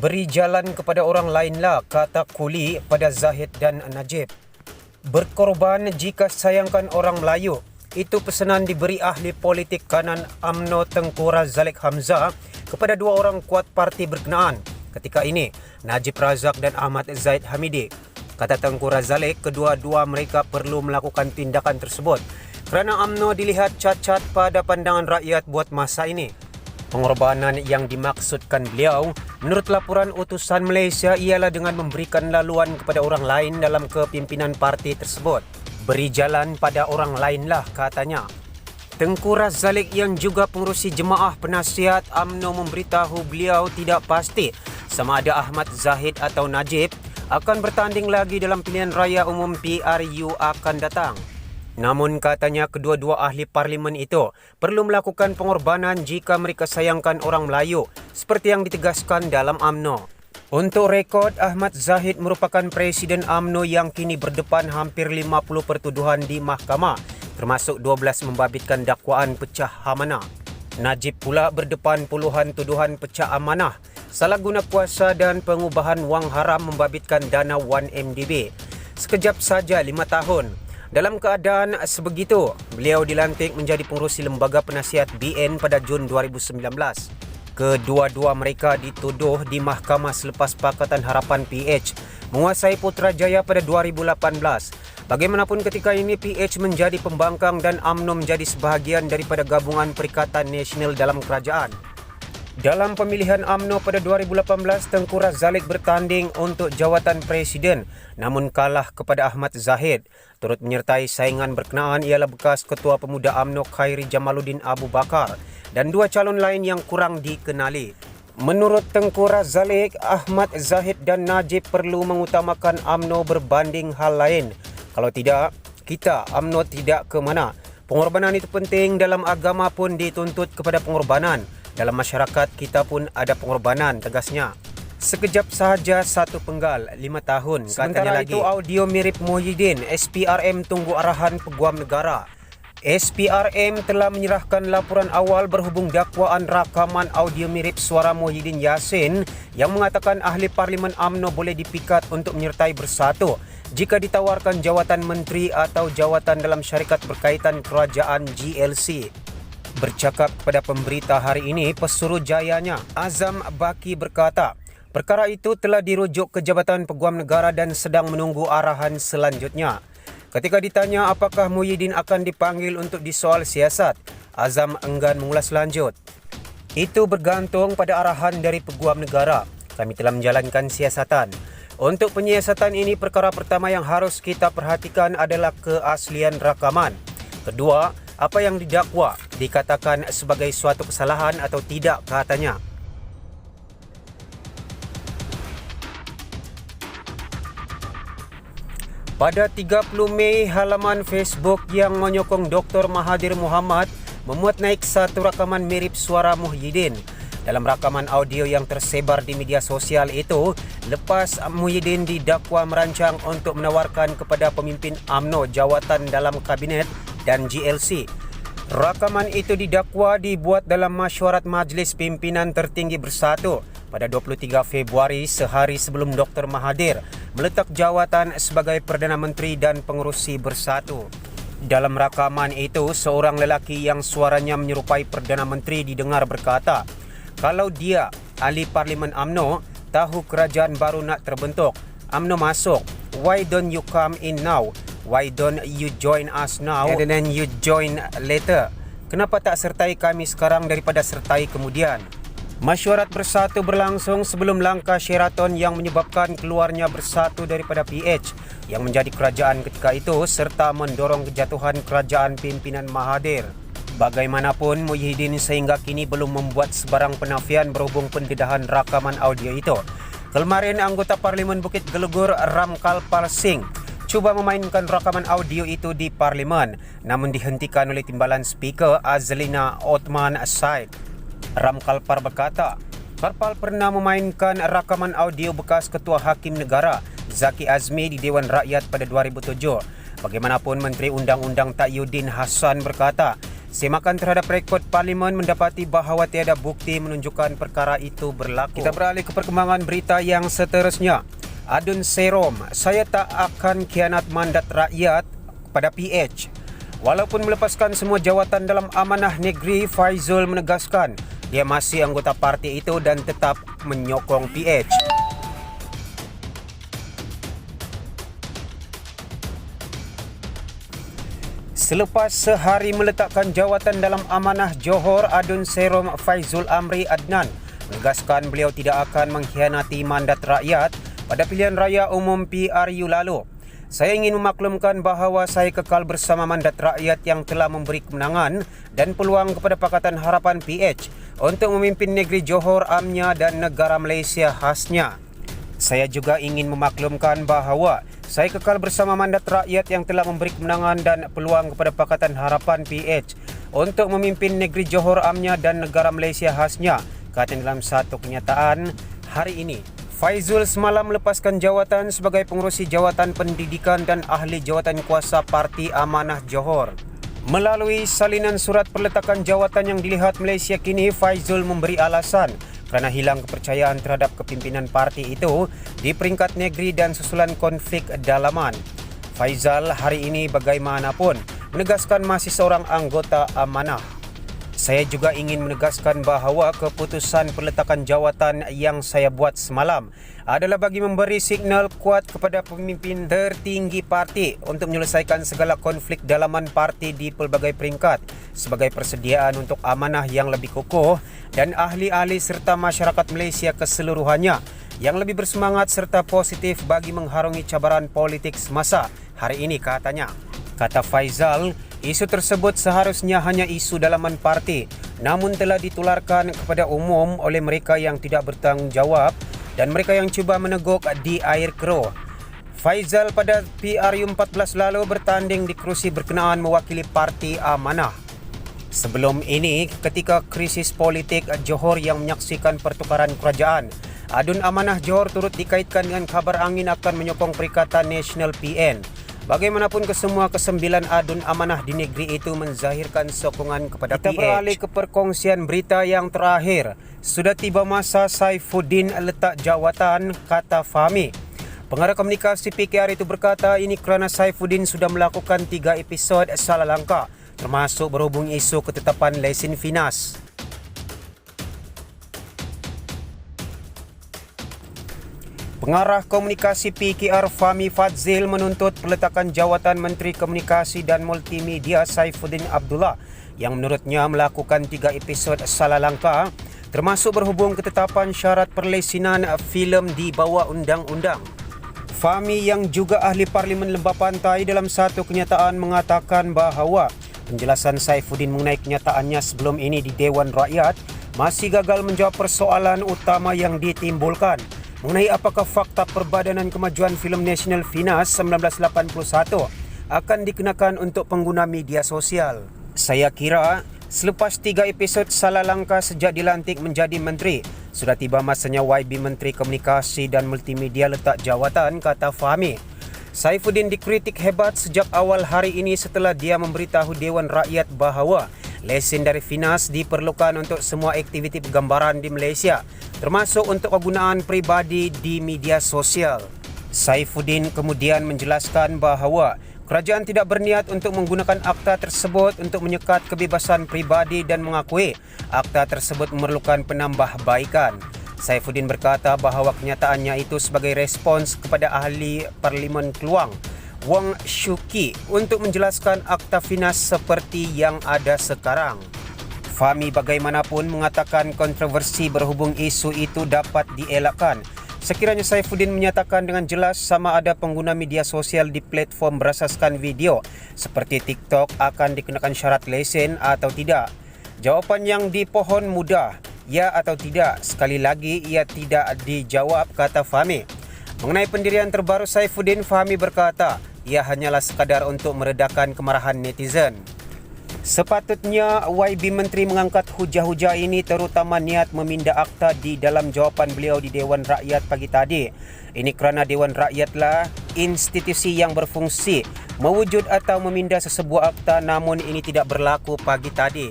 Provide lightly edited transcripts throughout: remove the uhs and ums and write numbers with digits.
Beri jalan kepada orang lainlah, kata Kuli pada Zahid dan Najib. Berkorban jika sayangkan orang Melayu. Itu pesanan diberi ahli politik kanan UMNO Tengku Razaleq Hamzah kepada dua orang kuat parti berkenaan. Ketika ini, Najib Razak dan Ahmad Zaid Hamidi. Kata Tengku Razaleq, kedua-dua mereka perlu melakukan tindakan tersebut kerana UMNO dilihat cacat pada pandangan rakyat buat masa ini. Pengorbanan yang dimaksudkan beliau, menurut laporan utusan Malaysia, ialah dengan memberikan laluan kepada orang lain dalam kepimpinan parti tersebut. Beri jalan pada orang lainlah, katanya. Tengku Razaleq yang juga pengerusi jemaah penasihat UMNO memberitahu beliau tidak pasti sama ada Ahmad Zahid atau Najib akan bertanding lagi dalam pilihan raya umum PRU akan datang. Namun katanya kedua-dua ahli parlimen itu perlu melakukan pengorbanan jika mereka sayangkan orang Melayu seperti yang ditegaskan dalam UMNO. Untuk rekod, Ahmad Zahid merupakan Presiden UMNO yang kini berdepan hampir 50 pertuduhan di mahkamah, termasuk 12 membabitkan dakwaan pecah amanah. Najib pula berdepan puluhan tuduhan pecah amanah, salah guna kuasa dan pengubahan wang haram membabitkan dana 1MDB. Sekejap saja 5 tahun. Dalam keadaan sebegitu, beliau dilantik menjadi pengerusi lembaga penasihat BN pada Jun 2019. Kedua-dua mereka dituduh di mahkamah selepas Pakatan Harapan PH menguasai Putrajaya pada 2018. Bagaimanapun ketika ini PH menjadi pembangkang dan UMNO menjadi sebahagian daripada gabungan Perikatan Nasional dalam kerajaan. Dalam pemilihan UMNO pada 2018, Tengku Razaleq bertanding untuk jawatan Presiden namun kalah kepada Ahmad Zahid. Turut menyertai saingan berkenaan ialah bekas Ketua Pemuda UMNO Khairi Jamaluddin Abu Bakar dan dua calon lain yang kurang dikenali. Menurut Tengku Razaleq, Ahmad Zahid dan Najib perlu mengutamakan UMNO berbanding hal lain. Kalau tidak, kita UMNO tidak ke mana. Pengorbanan itu penting, dalam agama pun dituntut kepada pengorbanan. Dalam masyarakat kita pun ada pengorbanan, tegasnya. Sekejap sahaja satu penggal, 5 tahun. Sementara itu audio mirip Muhyiddin, SPRM tunggu arahan Peguam Negara. SPRM telah menyerahkan laporan awal berhubung dakwaan rakaman audio mirip suara Muhyiddin Yassin yang mengatakan ahli parlimen UMNO boleh dipikat untuk menyertai Bersatu jika ditawarkan jawatan menteri atau jawatan dalam syarikat berkaitan kerajaan GLC. Bercakap kepada pemberita hari ini, Pesuruhjayanya Azam Baki berkata, perkara itu telah dirujuk ke Jabatan Peguam Negara dan sedang menunggu arahan selanjutnya. Ketika ditanya apakah Muhyiddin akan dipanggil untuk disoal siasat, Azam enggan mengulas lanjut. Itu bergantung pada arahan dari Peguam Negara. Kami telah menjalankan siasatan. Untuk penyiasatan ini, perkara pertama yang harus kita perhatikan adalah keaslian rakaman. Kedua, apa yang didakwa dikatakan sebagai suatu kesalahan atau tidak, katanya. Pada 30 Mei, halaman Facebook yang menyokong Dr. Mahathir Mohamad memuat naik satu rakaman mirip suara Muhyiddin. Dalam rakaman audio yang tersebar di media sosial itu, lepas Muhyiddin didakwa merancang untuk menawarkan kepada pemimpin UMNO jawatan dalam kabinet dan GLC. Rakaman itu didakwa dibuat dalam mesyuarat Majlis Pimpinan Tertinggi Bersatu pada 23 Februari, sehari sebelum Dr. Mahathir meletak jawatan sebagai Perdana Menteri dan pengerusi Bersatu. Dalam rakaman itu, seorang lelaki yang suaranya menyerupai Perdana Menteri didengar berkata, kalau dia, ahli parlimen UMNO, tahu kerajaan baru nak terbentuk, UMNO masuk, why don't you come in now? Why don't you join us now and then you join later? Kenapa tak sertai kami sekarang daripada sertai kemudian? Mesyuarat Bersatu berlangsung sebelum langkah Sheraton yang menyebabkan keluarnya Bersatu daripada PH yang menjadi kerajaan ketika itu serta mendorong kejatuhan kerajaan pimpinan Mahathir. Bagaimanapun, Muhyiddin sehingga kini belum membuat sebarang penafian berhubung pendedahan rakaman audio itu. Kemarin, anggota Parlimen Bukit Gelugur Ramkalpal Singh cuba memainkan rakaman audio itu di Parlimen, namun dihentikan oleh timbalan Speaker Azlina Othman Said. Ramkalpal berkata, Karpal pernah memainkan rakaman audio bekas Ketua Hakim Negara Zaki Azmi di Dewan Rakyat pada 2007. Bagaimanapun, Menteri Undang-Undang Tahyuddin Hassan berkata, Semakan terhadap rekod Parlimen mendapati bahawa tiada bukti menunjukkan perkara itu berlaku. Kita beralih ke perkembangan berita yang seterusnya. Adun Serom, saya tak akan khianat mandat rakyat pada PH. Walaupun melepaskan semua jawatan dalam amanah negeri, Faizul menegaskan dia masih anggota parti itu dan tetap menyokong PH. Selepas sehari meletakkan jawatan dalam amanah Johor, Adun Serom Faizul Amri Adnan menegaskan beliau tidak akan mengkhianati mandat rakyat pada pilihan raya umum PRU lalu. Saya ingin memaklumkan bahawa saya kekal bersama mandat rakyat yang telah memberi kemenangan dan peluang kepada Pakatan Harapan PH untuk memimpin negeri Johor amnya dan negara Malaysia khasnya. Saya juga ingin memaklumkan bahawa saya kekal bersama mandat rakyat yang telah memberi kemenangan dan peluang kepada Pakatan Harapan PH untuk memimpin negeri Johor amnya dan negara Malaysia khasnya, kata dalam satu kenyataan hari ini. Faizul semalam melepaskan jawatan sebagai pengerusi jawatan pendidikan dan ahli jawatan kuasa Parti Amanah Johor. Melalui salinan surat perletakan jawatan yang dilihat Malaysia kini, Faizul memberi alasan kerana hilang kepercayaan terhadap kepimpinan parti itu di peringkat negeri dan susulan konflik dalaman. Faizal hari ini bagaimanapun menegaskan masih seorang anggota amanah. Saya juga ingin menegaskan bahawa keputusan perletakan jawatan yang saya buat semalam adalah bagi memberi signal kuat kepada pemimpin tertinggi parti untuk menyelesaikan segala konflik dalaman parti di pelbagai peringkat sebagai persediaan untuk amanah yang lebih kukuh dan ahli-ahli serta masyarakat Malaysia keseluruhannya yang lebih bersemangat serta positif bagi mengharungi cabaran politik semasa hari ini, katanya. Kata Faizal, isu tersebut seharusnya hanya isu dalaman parti, namun telah ditularkan kepada umum oleh mereka yang tidak bertanggungjawab dan mereka yang cuba meneguk di air keruh. Faizal pada PRU 14 lalu bertanding di kerusi berkenaan mewakili Parti Amanah. Sebelum ini, ketika krisis politik Johor yang menyaksikan pertukaran kerajaan, Adun Amanah Johor turut dikaitkan dengan kabar angin akan menyokong Perikatan Nasional PN. Bagaimanapun kesemua kesembilan adun amanah di negeri itu menzahirkan sokongan kepada PH. Kita beralih ke perkongsian berita yang terakhir. Sudah tiba masa Saifuddin letak jawatan, kata Fahmi. Pengarah komunikasi PKR itu berkata ini kerana Saifuddin sudah melakukan 3 episod salah langkah, termasuk berhubung isu ketetapan lesen finas. Pengarah komunikasi PKR Fahmi Fadzil menuntut peletakan jawatan Menteri Komunikasi dan Multimedia Saifuddin Abdullah yang menurutnya melakukan 3 episod salah langkah, termasuk berhubung ketetapan syarat perlesinan filem di bawah undang-undang. Fahmi yang juga ahli Parlimen Lembah Pantai dalam satu kenyataan mengatakan bahawa penjelasan Saifuddin mengenai kenyataannya sebelum ini di Dewan Rakyat masih gagal menjawab persoalan utama yang ditimbulkan mengenai apakah fakta Perbadanan Kemajuan Filem Nasional Finas 1981 akan dikenakan untuk pengguna media sosial. Saya kira selepas 3 episod salah langkah sejak dilantik menjadi menteri, sudah tiba masanya YB Menteri Komunikasi dan Multimedia letak jawatan, kata Fahmi. Saifuddin dikritik hebat sejak awal hari ini setelah dia memberitahu Dewan Rakyat bahawa lesen dari Finas diperlukan untuk semua aktiviti penggambaran di Malaysia, termasuk untuk kegunaan peribadi di media sosial. Saifuddin kemudian menjelaskan bahawa kerajaan tidak berniat untuk menggunakan akta tersebut untuk menyekat kebebasan peribadi dan mengakui akta tersebut memerlukan penambahbaikan. Saifuddin berkata bahawa kenyataannya itu sebagai respons kepada ahli Parlimen Keluang, Wong Shuki, untuk menjelaskan akta Finas seperti yang ada sekarang. Fahmi bagaimanapun mengatakan kontroversi berhubung isu itu dapat dielakkan sekiranya Saifuddin menyatakan dengan jelas sama ada pengguna media sosial di platform berasaskan video seperti TikTok akan dikenakan syarat lesen atau tidak. Jawapan yang dipohon mudah, ya atau tidak. Sekali lagi ia tidak dijawab, kata Fahmi. Mengenai pendirian terbaru Saifuddin, Fahmi berkata ia hanyalah sekadar untuk meredakan kemarahan netizen. Sepatutnya YB Menteri mengangkat hujah-hujah ini, terutama niat meminda akta di dalam jawapan beliau di Dewan Rakyat pagi tadi. Ini kerana Dewan Rakyatlah institusi yang berfungsi mewujud atau meminda sesebuah akta, namun ini tidak berlaku pagi tadi.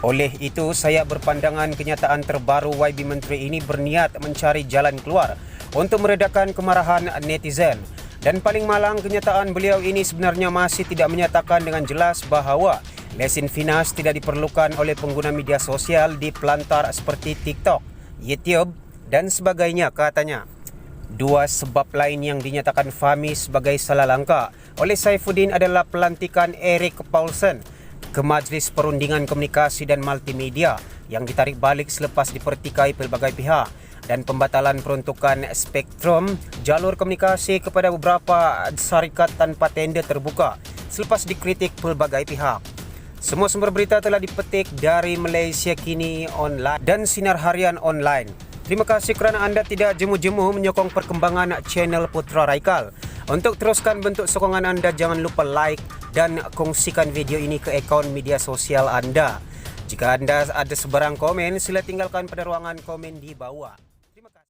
Oleh itu, saya berpandangan kenyataan terbaru YB Menteri ini berniat mencari jalan keluar untuk meredakan kemarahan netizen. Dan paling malang, kenyataan beliau ini sebenarnya masih tidak menyatakan dengan jelas bahawa lesen finas tidak diperlukan oleh pengguna media sosial di pelantar seperti TikTok, YouTube dan sebagainya, katanya. Dua sebab lain yang dinyatakan Fahmi sebagai salah langkah oleh Saifuddin adalah pelantikan Erik Paulsen ke Majlis Perundingan Komunikasi dan Multimedia yang ditarik balik selepas dipertikai pelbagai pihak, dan pembatalan peruntukan spektrum jalur komunikasi kepada beberapa syarikat tanpa tender terbuka selepas dikritik pelbagai pihak. Semua sumber berita telah dipetik dari Malaysia Kini Online dan Sinar Harian Online. Terima kasih kerana anda tidak jemu-jemu menyokong perkembangan channel Putra Raikal. Untuk teruskan bentuk sokongan anda, jangan lupa like dan kongsikan video ini ke akaun media sosial anda. Jika anda ada sebarang komen, sila tinggalkan pada ruangan komen di bawah.